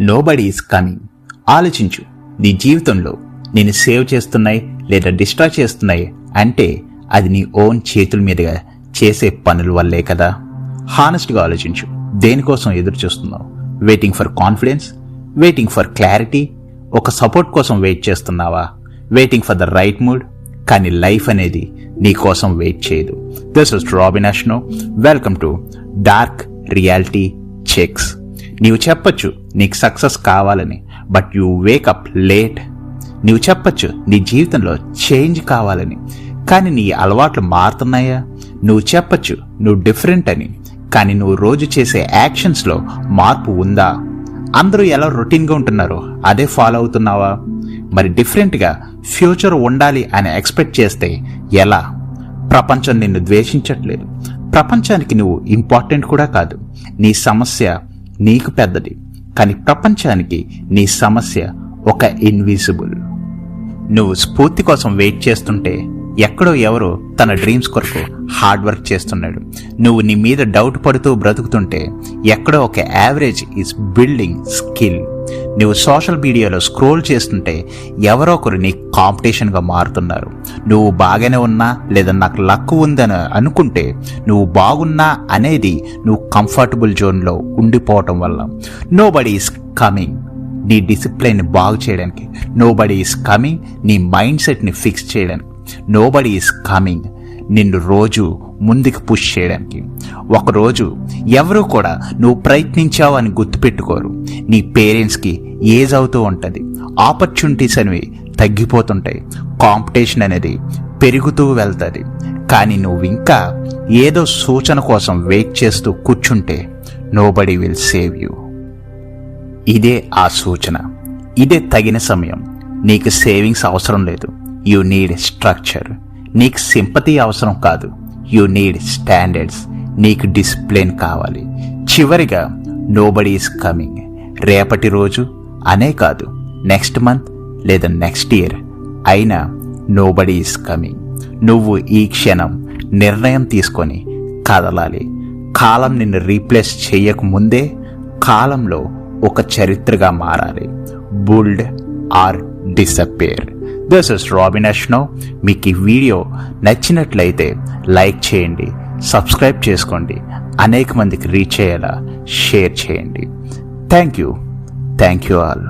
Nobody is coming. ఆలోచించు, నీ జీవితంలో నేను సేవ్ చేస్తున్నాయి లేదా డిస్ట్రాక్ట్ చేస్తున్నాయి అంటే అది నీ ఓన్ చేతుల మీదుగా చేసే పనుల వల్లే కదా. హానెస్ట్గా ఆలోచించు, దేనికోసం ఎదురు చూస్తున్నావు? Waiting for confidence, waiting for clarity, ఒక సపోర్ట్ కోసం వెయిట్ చేస్తున్నావా? Waiting for the right mood. కానీ లైఫ్ అనేది నీ కోసం వెయిట్ చేయదు. This is Robin Ashno. Welcome to dark reality checks. నీవు చెప్పచ్చు నీకు సక్సెస్ కావాలని, బట్ యు వేకప్ లేట్. నీవు చెప్పచ్చు నీ జీవితంలో చేంజ్ కావాలని, కానీ నీ అలవాట్లు మారుతున్నాయా? నువ్వు చెప్పచ్చు నువ్వు డిఫరెంట్ అని, కానీ నువ్వు రోజు చేసే యాక్షన్స్లో మార్పు ఉందా? అందరూ ఎలా రొటీన్గా ఉంటున్నారో అదే ఫాలో అవుతున్నావా? మరి డిఫరెంట్గా ఫ్యూచర్ ఉండాలి అని ఎక్స్పెక్ట్ చేస్తే ఎలా? ప్రపంచం నిన్ను ద్వేషించట్లేదు. ప్రపంచానికి నువ్వు ఇంపార్టెంట్ కూడా కాదు. నీ సమస్య నీకు పెద్దది, కానీ ప్రపంచానికి నీ సమస్య ఒక ఇన్విజిబుల్. నువ్వు స్ఫూర్తి కోసం వెయిట్ చేస్తుంటే ఎక్కడో ఎవరో తన డ్రీమ్స్ కొరకు హార్డ్ వర్క్ చేస్తున్నాడు. నువ్వు నీ మీద డౌట్ పడుతూ బ్రతుకుతుంటే ఎక్కడో ఒక యావరేజ్ ఈజ్ బిల్డింగ్ స్కిల్. నువ్వు సోషల్ మీడియాలో స్క్రోల్ చేస్తుంటే ఎవరో ఒకరు నీ కాంపిటీషన్గా మారుతున్నారు. నువ్వు బాగానే ఉన్నా లేదా నాకు లక్ ఉందని అనుకుంటే నువ్వు బాగున్నా అనేది నువ్వు కంఫర్టబుల్ జోన్లో ఉండిపోవటం వల్ల. నోబడీ ఈజ్ కమింగ్ నీ డిసిప్లైన్ని బాగు చేయడానికి. నోబడీ ఈజ్ కమింగ్ నీ మైండ్ సెట్ని ఫిక్స్ చేయడానికి. నోబడీ ఈజ్ కమింగ్ నిన్ను రోజు ముందుకు పుష్ చేయడానికి. ఒకరోజు ఎవరూ కూడా నువ్వు ప్రయత్నించావు అని గుర్తుపెట్టుకోరు. నీ పేరెంట్స్కి ఏజ్ అవుతూ ఉంటుంది, ఆపర్చునిటీస్ అనేవి తగ్గిపోతుంటాయి, కాంపిటీషన్ అనేది పెరుగుతూ వెళ్తుంది. కానీ నువ్వు ఇంకా ఏదో సూచన కోసం వెయిట్ చేస్తూ కూర్చుంటే నోబడీ విల్ సేవ్ యూ. ఇదే ఆ సూచన, ఇదే తగిన సమయం. నీకు సేవింగ్స్ అవసరం లేదు, యూ నీడ్ స్ట్రక్చర్. నీకు సింపతి అవసరం కాదు, యూ నీడ్ స్టాండర్డ్స్. నీకు డిసిప్లిన్ కావాలి. చివరిగా నోబడీ ఈజ్ కమింగ్ రేపటి రోజు అనే కాదు, నెక్స్ట్ మంత్ లేదా నెక్స్ట్ ఇయర్ అయినా నోబడీ ఈజ్ కమింగ్. నువ్వు ఈ క్షణం నిర్ణయం తీసుకొని కదలాలి. కాలం నిన్ను రీప్లేస్ చేయకముందే కాలంలో ఒక చరిత్రగా మారాలి. Build or disappear. This is Robin Ashno. మీకు ఈ వీడియో నచ్చినట్లయితే లైక్ చేయండి, సబ్స్క్రైబ్ చేసుకోండి, అనేక మందికి రీచ్ అయ్యేలా షేర్ చేయండి. Thank you all.